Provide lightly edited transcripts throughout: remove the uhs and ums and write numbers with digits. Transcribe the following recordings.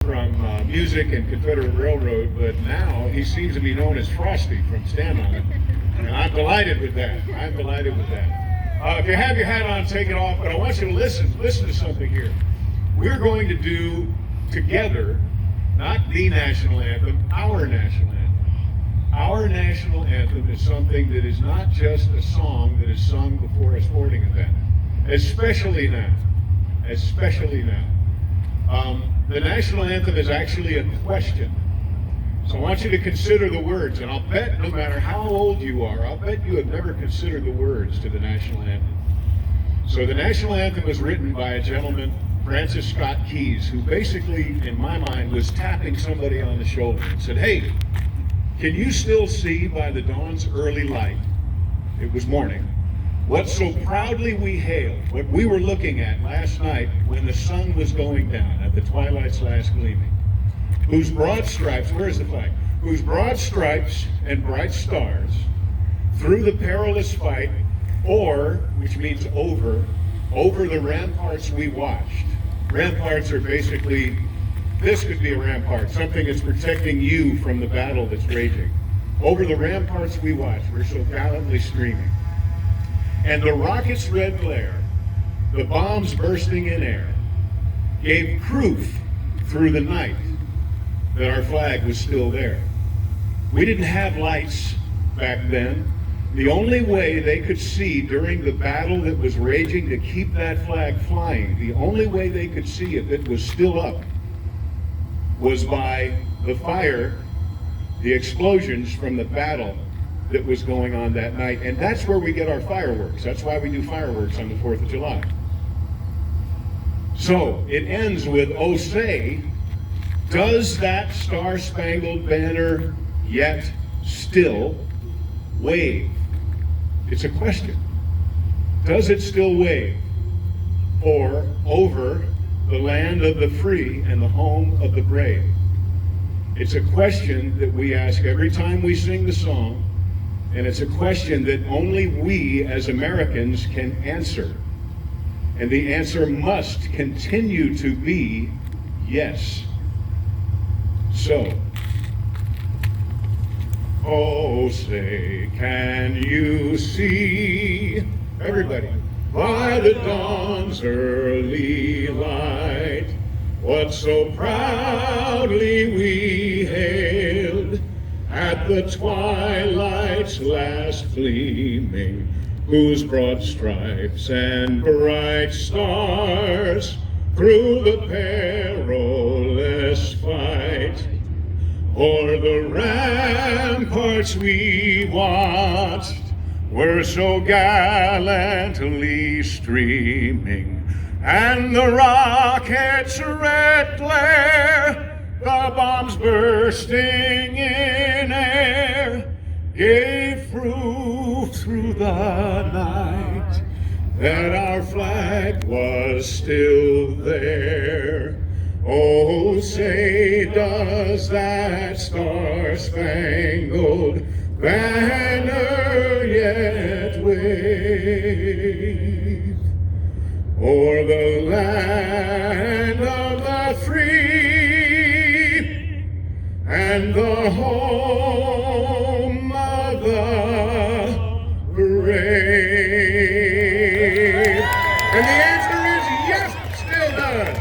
from music and Confederate Railroad, but now he seems to be known as Frosty from Stand On It. And I'm delighted with that. I'm delighted with that. If you have your hat on, take it off, but I want you to listen to something here. We're going to do together, not the national anthem, our national anthem. Our national anthem is something that is not just a song that is sung before a sporting event, especially now. Especially now. The national anthem is actually a question. So I want you to consider the words, and I'll bet no matter how old you are, I'll bet you have never considered the words to the national anthem. So the national anthem was written by a gentleman, Francis Scott Keys, who basically, in my mind, was tapping somebody on the shoulder and said, "Hey, can you still see by the dawn's early light," it was morning, "what so proudly we hailed, what we were looking at last night when the sun was going down at the twilight's last gleaming, whose broad stripes," where's the flag? "Whose broad stripes and bright stars through the perilous fight, or," which means over the ramparts we watched." Ramparts are basically, this could be a rampart, something that's protecting you from the battle that's raging. "Over the ramparts we watched, we're so gallantly streaming. And the rocket's red glare, the bombs bursting in air, gave proof through the night that our flag was still there." We didn't have lights back then. The only way they could see during the battle that was raging to keep that flag flying, the only way they could see if it was still up, was by the fire, the explosions from the battle that was going on that night. And that's where we get our fireworks. That's why we do fireworks on the 4th of July. So it ends with, "Oh say, does that star-spangled banner yet still wave?" It's a question. Does it still wave? Or over the land of the free and the home of the brave? It's a question that we ask every time we sing the song, and it's a question that only we as Americans can answer. And the answer must continue to be yes. So, oh say, can you see, everybody, by the dawn's early light, what so proudly we hailed at the twilight's last gleaming, whose broad stripes and bright stars through the perilous fight, o'er the ramparts we watched, were so gallantly streaming, and the rocket's red glare, the bombs bursting in air, gave proof through the night that our flag was still there. Oh, say, does that star-spangled banner yet wave o'er the land of the free and the home of the brave? And the answer is yes, still does.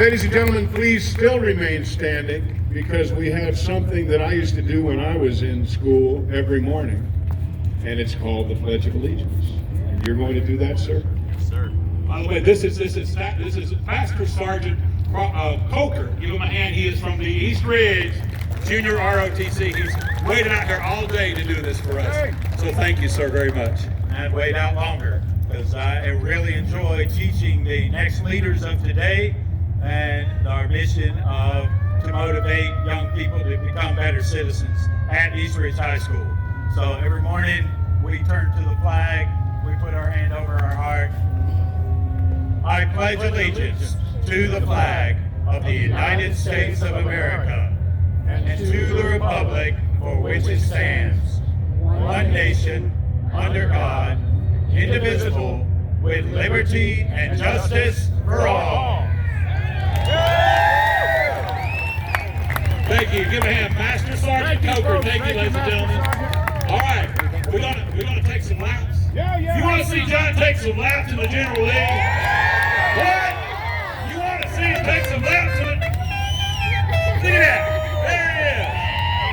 Ladies and gentlemen, please still remain standing, because we have something that I used to do when I was in school every morning, and it's called the Pledge of Allegiance. And you're going to do that, sir? Yes, sir. By the way, this is Master Sergeant Coker. Give him a hand. He is from the East Ridge Junior ROTC. He's waited out here all day to do this for us. So thank you, sir, very much. And wait out longer, because I really enjoy teaching the next leaders of today and our mission of to motivate young people to become better citizens at East Ridge High School. So every morning we turn to the flag, we put our hand over our heart. I pledge allegiance to the flag of the United States of America and to the republic for which it stands, one nation, under God, indivisible, with liberty and justice for all. you. Give a hand. Master Sergeant Coker. Thank you, ladies and gentlemen. All right, we're gonna take some laps. You want to see John take some laps in the General League? What? You want to see him take some laps in the... Look at that. There he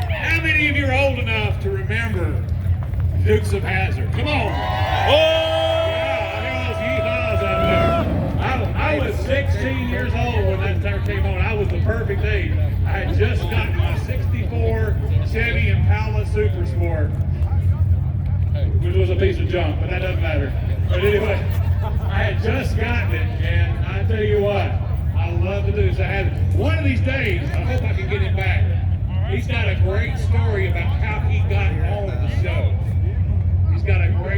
is. How many of you are old enough to remember Dukes of Hazzard? Come on. Oh! Yeah, I hear those yeehaws out there. I was 16 years old when that tire came on. I was the perfect age. I had just gotten my 64 Chevy Impala Super Sport, which was a piece of junk, but that doesn't matter. But anyway, I had just gotten it, and I tell you what, I love to do this. I had one of these days, I hope I can get him back. He's got a great story about how he got on the show. He's got a great